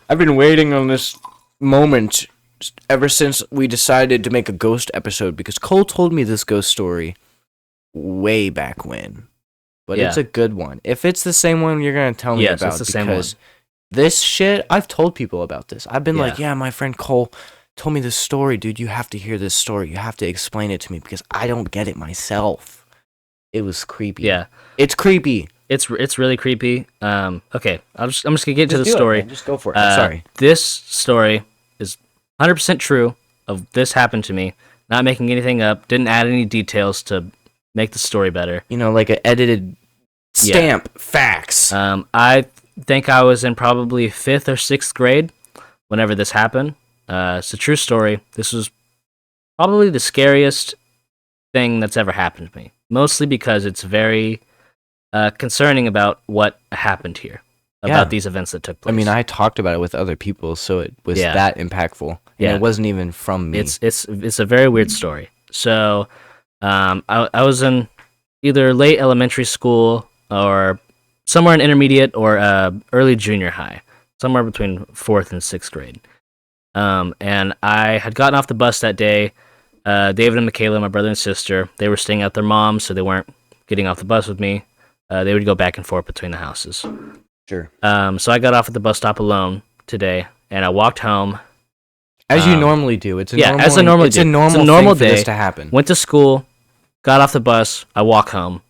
I've been waiting on this moment ever since we decided to make a ghost episode because Cole told me this ghost story way back when. But it's a good one. If it's the same one you're going to tell me about, it's the same one. This shit, I've told people about this. I've been like, my friend Cole told me this story, dude. You have to hear this story. You have to explain it to me because I don't get it myself. It was creepy. Yeah. It's creepy. It's really creepy. Okay, I'm just gonna get to the story. Just go for it. Sorry. This story is 100% true. Of this happened to me. Not making anything up. Didn't add any details to make the story better. You know, like an edited stamp facts. I think I was in probably 5th or 6th grade whenever this happened. It's a true story. This was probably the scariest thing that's ever happened to me. Mostly because it's very concerning about what happened here. About these events that took place. I mean, I talked about it with other people, so it was that impactful. And it wasn't even from me. It's a very weird story. So I was in either late elementary school or somewhere in intermediate or early junior high, somewhere between 4th and 6th grade. And I had gotten off the bus that day. David and Michaela, my brother and sister, they were staying at their mom's, so they weren't getting off the bus with me. They would go back and forth between the houses. Sure. So I got off at the bus stop alone today, and I walked home. As you normally do. It's a normal day for this to happen. Went to school, got off the bus, I walk home.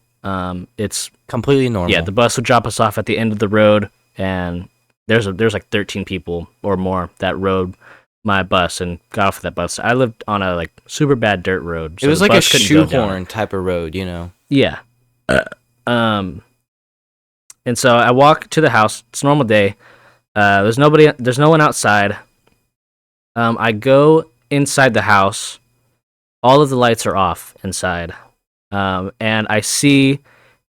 It's completely normal. Yeah, the bus would drop us off at the end of the road, and there's like 13 people or more that rode my bus and got off of that bus. I lived on a like super bad dirt road. So it was like a shoehorn type of road, you know. Yeah. And so I walk to the house. It's a normal day. There's no one outside. I go inside the house. All of the lights are off inside. And I see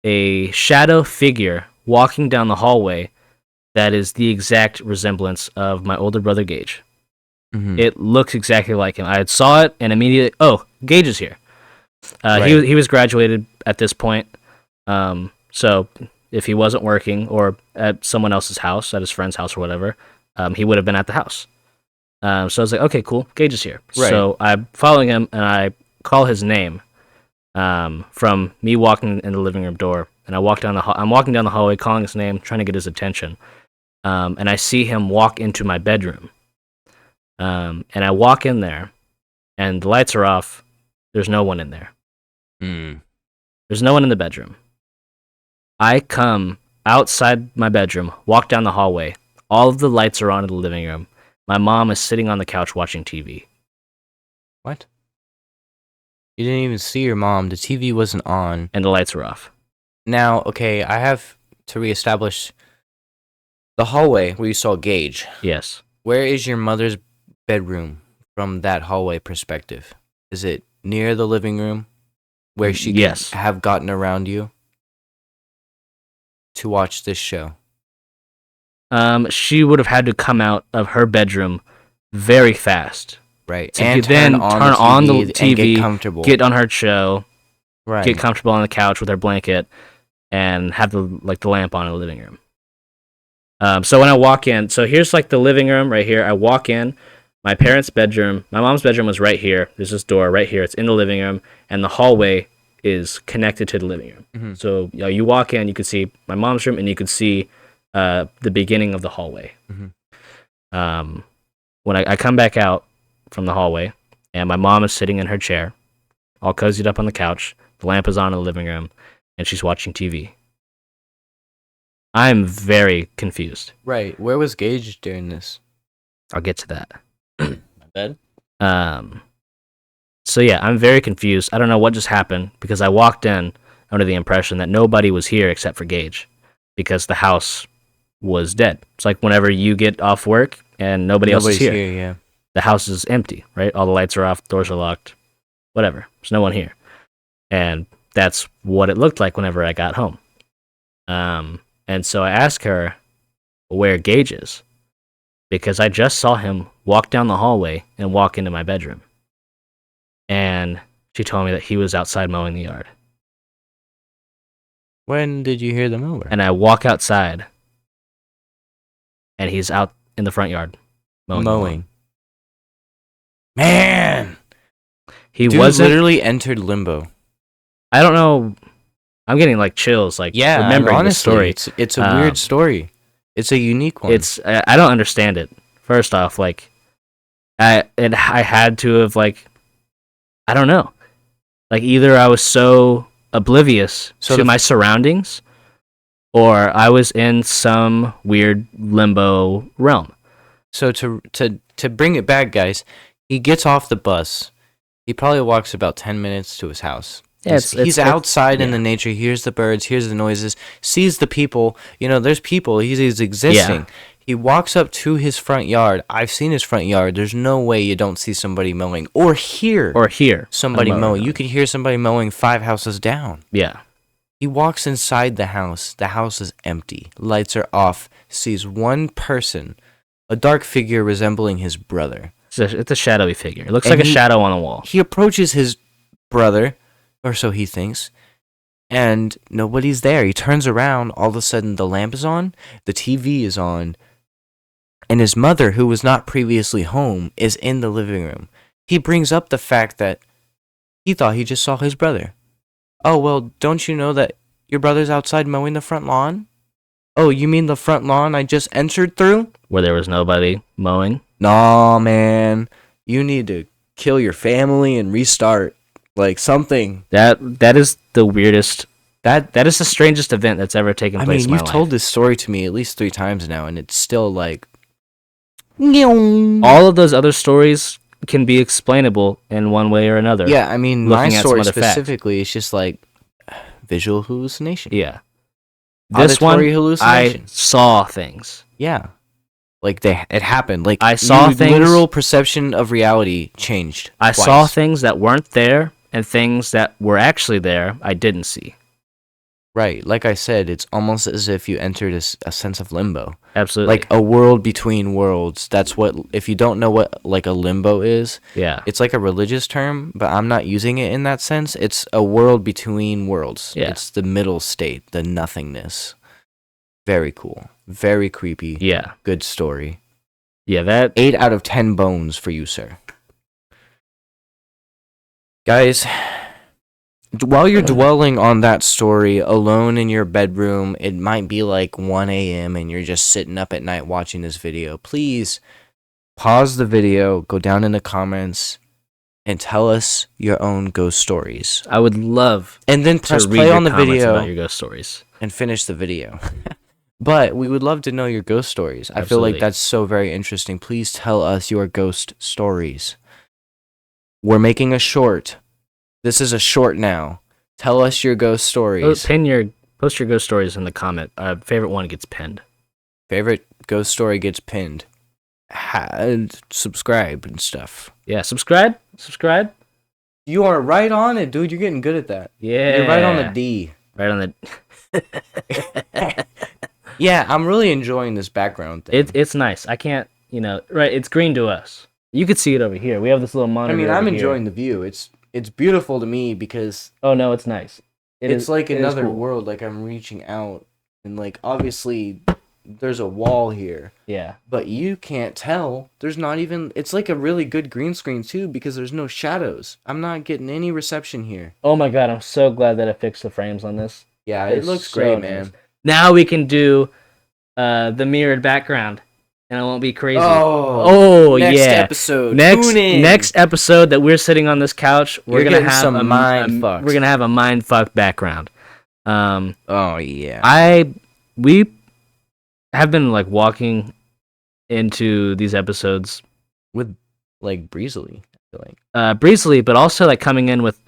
a shadow figure walking down the hallway that is the exact resemblance of my older brother Gage. Mm-hmm. It looks exactly like him. I saw it and immediately, Gage is here. Right. He was graduated at this point. So if he wasn't working or at someone else's house, at his friend's house or whatever, he would have been at the house. So I was like, okay, cool, Gage is here. Right. So I'm following him and I call his name from me walking in the living room door. And I'm walking down the hallway, calling his name, trying to get his attention. And I see him walk into my bedroom. And I walk in there, and the lights are off. There's no one in there. There's no one in the bedroom. I come outside my bedroom, walk down the hallway. All of the lights are on in the living room. My mom is sitting on the couch watching TV. What? You didn't even see your mom. The TV wasn't on. And the lights were off. Now, okay, I have to reestablish the hallway where you saw Gage. Yes. Where is your mother's bedroom from that hallway perspective? Is it near the living room where she could have gotten around you to watch this show? She would have had to come out of her bedroom very fast. Right. And then turn on the TV and get comfortable. Get on her show. Right. Get comfortable on the couch with her blanket and have the lamp on in the living room. So when I walk in, so here's like the living room right here. I walk in, my parents' bedroom, my mom's bedroom was right here. There's this door right here. It's in the living room, and the hallway is connected to the living room. Mhm. So you walk in, you could see my mom's room, and you could see the beginning of the hallway. Mhm. When I come back out from the hallway, and my mom is sitting in her chair, all cozied up on the couch. The lamp is on in the living room, and she's watching TV. I'm very confused. Right. Where was Gage during this? I'll get to that. My bad. So yeah, I'm very confused. I don't know what just happened because I walked in under the impression that nobody was here except for Gage because the house was dead. It's like whenever you get off work and nobody else is here. Yeah. The house is empty, right? All the lights are off, doors are locked, whatever. There's no one here. And that's what it looked like whenever I got home. And so I asked her where Gage is because I just saw him walk down the hallway and walk into my bedroom. And she told me that he was outside mowing the yard. When did you hear the mower? And I walk outside, and he's out in the front yard mowing. Man, he dude wasn't literally entered limbo. I don't know. I'm getting like chills. Like remembering honestly, the story. It's a weird story. It's a unique one. I don't understand it. First off, like I had to have like I don't know. Like either I was so oblivious to my surroundings, or I was in some weird limbo realm. So to bring it back, guys, he gets off the bus. He probably walks about 10 minutes to his house. Yeah, he's outside in the nature, hears the birds, hears the noises, sees the people. You know, there's people. He's existing. Yeah. He walks up to his front yard. I've seen his front yard. There's no way you don't see somebody mowing or hear somebody mowing. You could hear somebody mowing 5 houses down. Yeah. He walks inside the house. The house is empty. Lights are off. Sees one person, a dark figure resembling his brother. It's a shadowy figure. It looks like a shadow on a wall. He approaches his brother, or so he thinks, and nobody's there. He turns around. All of a sudden, the lamp is on, the TV is on, and his mother, who was not previously home, is in the living room. He brings up the fact that he thought he just saw his brother. Oh, well, don't you know that your brother's outside mowing the front lawn? Oh, you mean the front lawn I just entered through? Where there was nobody mowing? Nah, man. You need to kill your family and restart. Like something. That is the weirdest. That is the strangest event that's ever taken place in my life. You've told this story to me at least 3 times now, and it's still like... All of those other stories can be explainable in one way or another. Yeah, I mean, my story specifically is just like visual hallucination. Yeah. This auditory one, hallucination. I saw things. Yeah. Like it happened. Like I saw things. Literal perception of reality changed. I saw things that weren't there and things that were actually there I didn't see. Right. Like I said, it's almost as if you entered a sense of limbo. Absolutely. Like a world between worlds. That's what, if you don't know what like a limbo is, yeah, it's like a religious term, but I'm not using it in that sense. It's a world between worlds. Yeah. It's the middle state, the nothingness. Very cool. Very creepy. Yeah. Good story. Yeah, that 8 out of 10 bones for you, sir. Guys, while you're dwelling on that story alone in your bedroom, it might be like 1 a.m. and you're just sitting up at night watching this video. Please pause the video, go down in the comments, and tell us your own ghost stories. I would love and then press play on the video about your ghost stories and finish the video. But we would love to know your ghost stories. Absolutely. I feel like that's so very interesting. Please tell us your ghost stories. We're making a short. This is a short now. Tell us your ghost stories. Post your ghost stories in the comment. Favorite one gets pinned. Favorite ghost story gets pinned. Subscribe and stuff. Yeah, subscribe. You are right on it, dude. You're getting good at that. Yeah. You're right on the D. Right on the... Yeah, I'm really enjoying this background thing. It's nice. I can't, right, it's green to us. You could see it over here. We have this little monitor. I mean, I'm enjoying the view. It's beautiful to me because... Oh, no, it's nice. It's like another world. Like, I'm reaching out. And, like, obviously, there's a wall here. Yeah. But you can't tell. There's not even. It's like a really good green screen too because there's no shadows. I'm not getting any reception here. Oh my god, I'm so glad that I fixed the frames on this. Yeah, it looks great, man. Nice. Now we can do the mirrored background, and it won't be crazy. Oh next yeah. Episode. Next episode that we're sitting on this couch, we're gonna have some mind fucks. We're gonna have a mind fuck background. Oh yeah. We have been like walking into these episodes with like breezily, I feel like. Breezily, but also like coming in with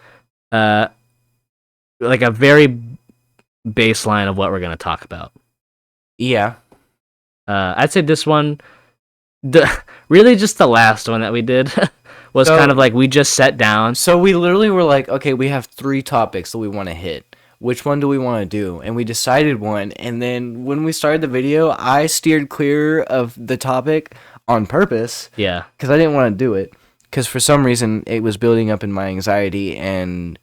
like a very baseline of what we're gonna talk about. Yeah. I'd say this one, really just the last one that we did was kind of like we just sat down. So we literally were like, okay, we have 3 topics that we want to hit. Which one do we want to do? And we decided one. And then when we started the video, I steered clear of the topic on purpose. Yeah. Because I didn't want to do it. Because for some reason, it was building up in my anxiety. And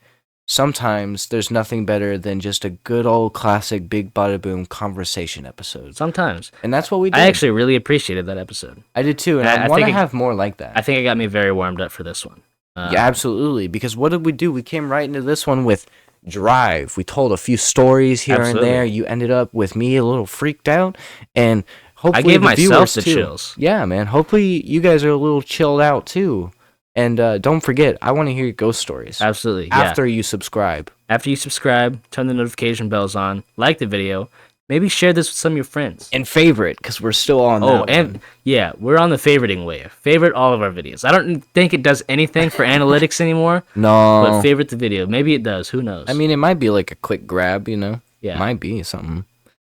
sometimes there's nothing better than just a good old classic Big Bada Boom conversation episode. Sometimes. And that's what we did. I actually really appreciated that episode. I did too. And I want to have more like that. I think it got me very warmed up for this one. Yeah, absolutely. Because what did we do? We came right into this one with drive. We told a few stories here and there. You ended up with me a little freaked out, and hopefully I gave myself the too. chills. Yeah, man. Hopefully you guys are a little chilled out too. And don't forget, I want to hear your ghost stories. Absolutely. After you subscribe. After you subscribe, turn the notification bells on, like the video, maybe share this with some of your friends. And favorite, because we're still on that and one. Yeah, we're on the favoriting wave. Favorite all of our videos. I don't think it does anything for analytics anymore. No. But favorite the video. Maybe it does. Who knows? I mean, it might be like a quick grab, you know? Yeah. It might be something.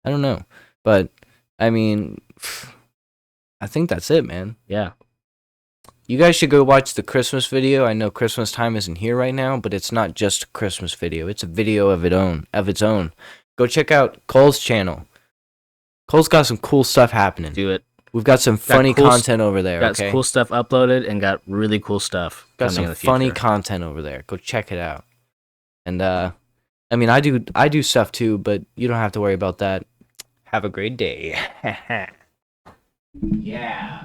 I don't know. But, I mean, I think that's it, man. Yeah. You guys should go watch the Christmas video. I know Christmas time isn't here right now, but it's not just a Christmas video. It's a video of its own. Go check out Cole's channel. Cole's got some cool stuff happening. Do it. We've got some funny content over there. Got some cool stuff uploaded and got really cool stuff. Got some funny content over there. Go check it out. And I mean, I do stuff too, but you don't have to worry about that. Have a great day. Yeah.